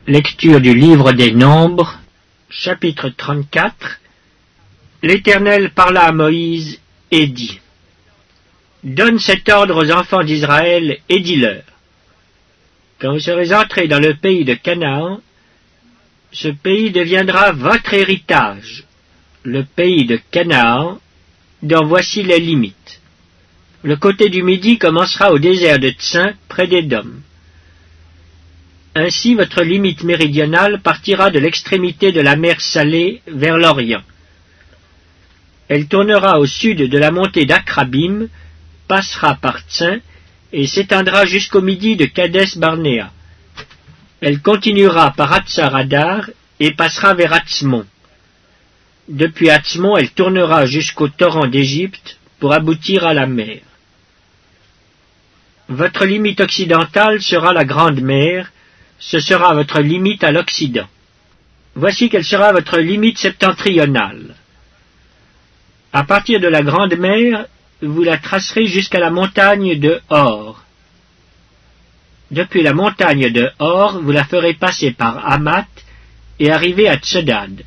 Lecture du livre des Nombres, chapitre 34. L'Éternel parla à Moïse et dit: Donne cet ordre aux enfants d'Israël et dis-leur: Quand vous serez entrés dans le pays de Canaan, ce pays deviendra votre héritage, le pays de Canaan, dont voici les limites. Le côté du midi commencera au désert de Tsin, près d'Édom. Ainsi votre limite méridionale partira de l'extrémité de la mer Salée vers l'Orient. Elle tournera au sud de la montée d'Akrabim, passera par Tsin et s'étendra jusqu'au midi de Kadès-Barnéa. Elle continuera par Hatsar-Adar et passera vers Atzmon. Depuis Atzmon, elle tournera jusqu'au torrent d'Égypte pour aboutir à la mer. Votre limite occidentale sera la Grande Mer, ce sera votre limite à l'Occident. Voici quelle sera votre limite septentrionale. À partir de la Grande Mer, vous la tracerez jusqu'à la montagne de Hor. Depuis la montagne de Hor, vous la ferez passer par Hamath et arriver à Tsedad.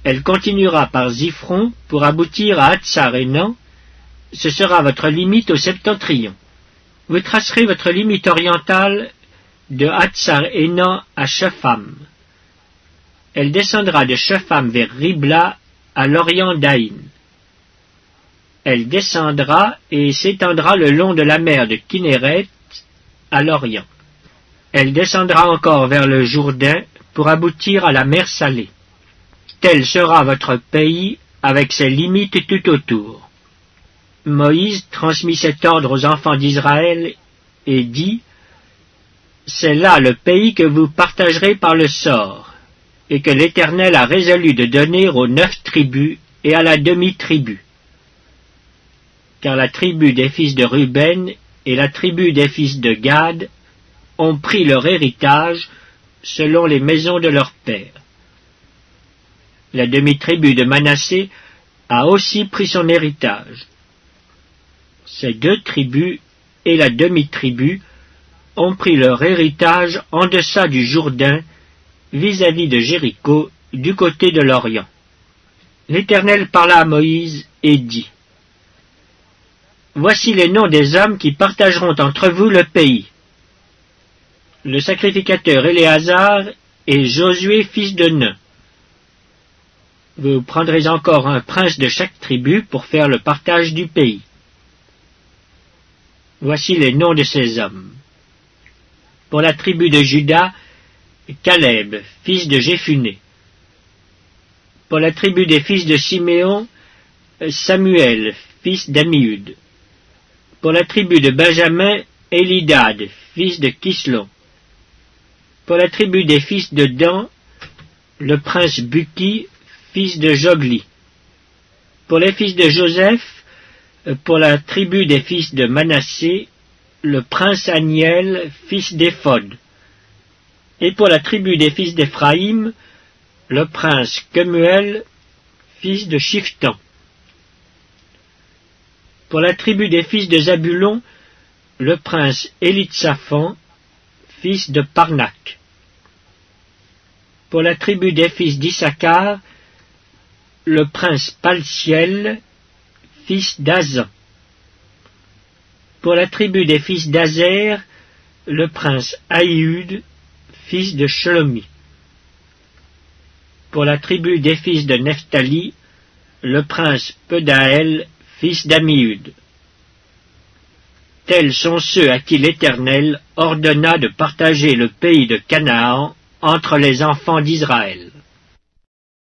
Elle continuera par Ziphron pour aboutir à Hatsar-Enan. Ce sera votre limite au septentrion. Vous tracerez votre limite orientale de Hatsar-Enan à Shepham. Elle descendra de Shepham vers Ribla à l'orient d'Aïn. Elle descendra et s'étendra le long de la mer de Kinneret à l'orient. Elle descendra encore vers le Jourdain pour aboutir à la mer Salée. Tel sera votre pays avec ses limites tout autour. Moïse transmit cet ordre aux enfants d'Israël et dit: C'est là le pays que vous partagerez par le sort, et que l'Éternel a résolu de donner aux 9 tribus et à la demi-tribu. Car la tribu des fils de Ruben et la tribu des fils de Gad ont pris leur héritage selon les maisons de leurs pères. La demi-tribu de Manassé a aussi pris son héritage. Ces 2 tribus et la demi-tribu ont pris leur héritage en deçà du Jourdain, vis-à-vis de Jéricho, du côté de l'Orient. L'Éternel parla à Moïse et dit: Voici les noms des hommes qui partageront entre vous le pays. Le sacrificateur Éléazar et Josué fils de Nun. Vous prendrez encore un prince de chaque tribu pour faire le partage du pays. Voici les noms de ces hommes. Pour la tribu de Juda, Caleb, fils de Jéphuné. Pour la tribu des fils de Siméon, Samuel, fils d'Amiud. Pour la tribu de Benjamin, Élidad, fils de Kislon. Pour la tribu des fils de Dan, le prince Buki, fils de Jogli. Pour les fils de Joseph, pour la tribu des fils de Manassé, le prince Aniel, fils d'Éphod. Et pour la tribu des fils d'Éphraïm, le prince Kemuel, fils de Shiftan. Pour la tribu des fils de Zabulon, le prince Élitsaphan, fils de Parnak. Pour la tribu des fils d'Issachar, le prince Paltiel, fils d'Azan. Pour la tribu des fils d'Azer, le prince Aïud, fils de Shlomi. Pour la tribu des fils de Nephtali, le prince Pedaël, fils d'Amiud. Tels sont ceux à qui l'Éternel ordonna de partager le pays de Canaan entre les enfants d'Israël.